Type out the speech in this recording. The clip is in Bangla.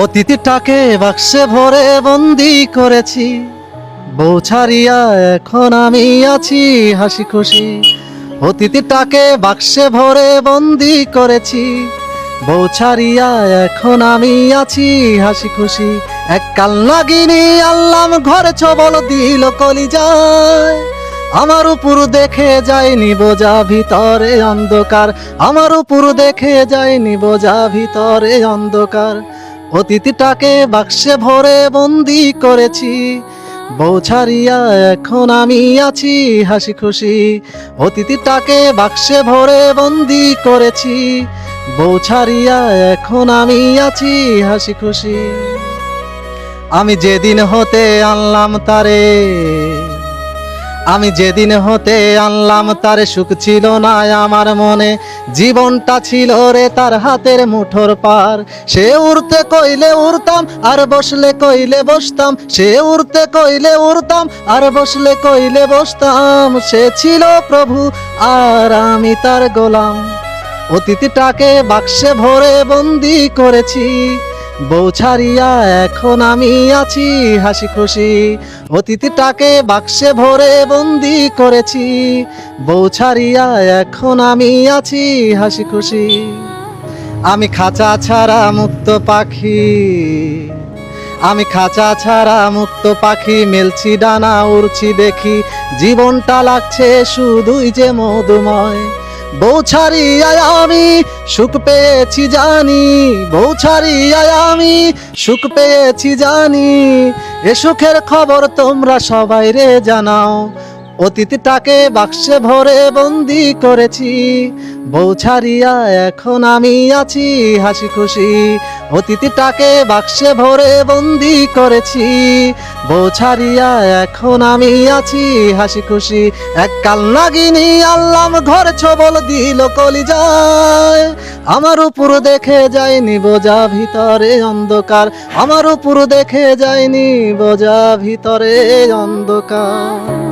অতীতটাকে বাক্সে ভরে বন্দি করেছি, বউ ছাড়িয়া এখন আমি আছি হাসি খুশি। অতীতটাকে বাক্সে ভরে বন্দি করেছি, বউ ছাড়িয়া এখন আমি আছি হাসি খুশি। এক কাল নাগিনী আল্লাম ঘরে ছবল দিল কলিজায়, আমার উপর দেখে যায়নি বোঝা ভিতরে অন্ধকার, আমার উপর দেখে যায়নি বোঝা ভিতরে অন্ধকার। অতীতটাকে বাক্সে ভরে বন্দি করেছি, বউ ছাড়িয়া এখন আমি আছি হাসি খুশি। অতীতটাকে বাক্সে ভরে বন্দি করেছি, বউ ছাড়িয়া এখন আমি আছি হাসি খুশি। আমি যেদিন হতে আনলাম তারে, আমি যেদিন হতে আনলাম তারে, সুখ ছিল না আমার মনে, জীবনটা ছিল রে তার হাতের মুঠোর পার। সে উড়তে কইলে উড়তাম আর বসলে কইলে বসতাম, সে উড়তে কইলে উড়তাম আর বসলে কইলে বসতাম। সে ছিল প্রভু আর আমি তার গোলাম। অতীতটাকে বাক্সে ভরে বন্দি করেছি, বউ ছাড়িয়া এখন আমি আছি হাসি খুশি। অতীতটাকে বাক্সে ভরে বন্দি করেছি, বউ ছাড়িয়া এখন আমি আছি হাসি খুশি। আমি খাঁচা ছাড়া মুক্ত পাখি, আমি খাঁচা ছাড়া মুক্ত পাখি, মেলছি ডানা উড়ছি দেখি, জীবনটা লাগছে শুধুই যে মধুময়। বউ ছাড়িয়ায় আমি সুখ পেয়েছি জানি, বউ ছাড়িয়ায় আমি সুখ পেয়েছি জানি, এ সুখের খবর তোমরা সবাই রে জানাও। অতীতটাকে বাক্সে ভরে বন্দি করেছি, বউ ছাড়িয়া এখন আমি আছি হাসি খুশি। অতীতটাকে বাক্সে ভরে বন্দি করেছি, বউ ছাড়িয়া এখন আমি আছি হাসি খুশি। এক কাল নাগিনী আল্লাম ঘরে ছবল দিল কলিজায়, আমার উপর দেখে যায়নি বোঝা ভিতরে অন্ধকার, আমার উপর দেখে যায়নি বোঝা ভিতরে অন্ধকার।